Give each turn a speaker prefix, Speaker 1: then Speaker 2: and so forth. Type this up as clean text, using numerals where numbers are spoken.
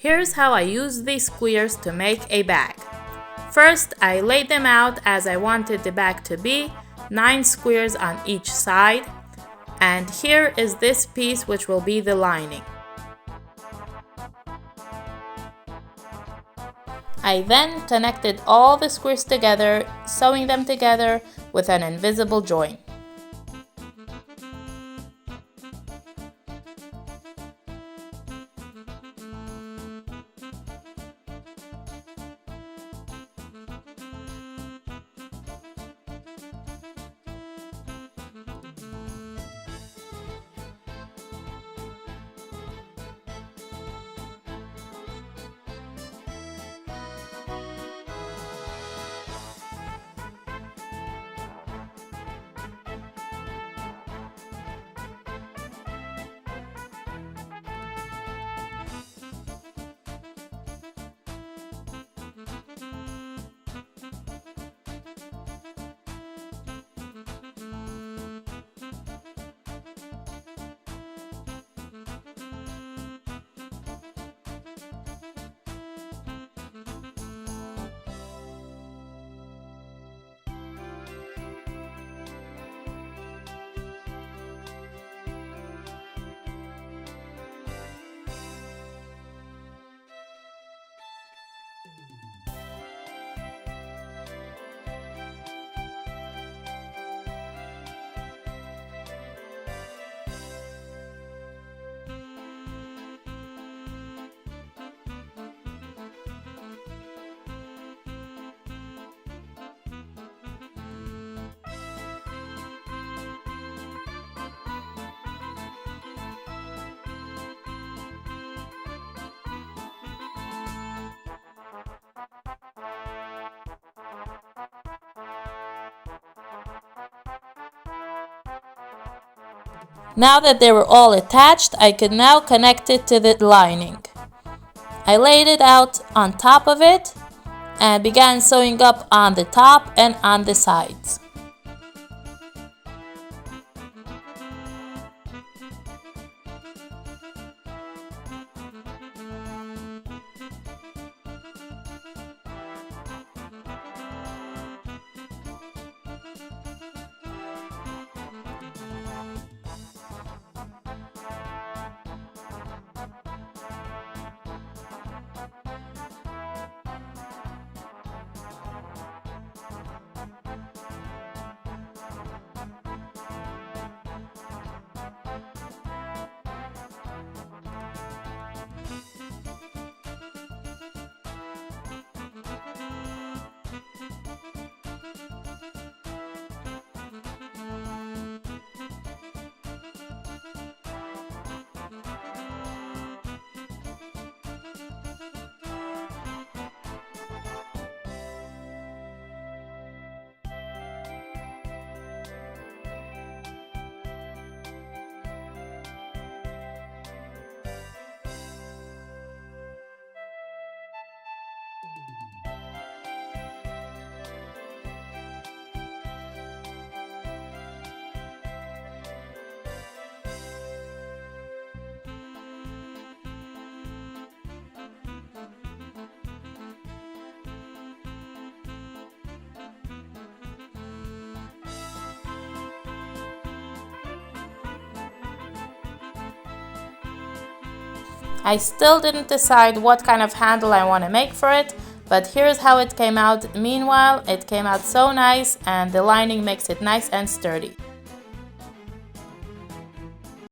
Speaker 1: Here's how I use these squares to make a bag. First, I laid them out as I wanted the bag to be, 9 squares on each side. And here is this piece which will be the lining. I then connected all the squares together, sewing them together with an invisible join. Now that they were all attached, I could now connect it to the lining. I laid it out on top of it and began sewing up on the top and on the sides. I still didn't decide what kind of handle I want to make for it, but here's how it came out. Meanwhile, it came out so nice and the lining makes it nice and sturdy.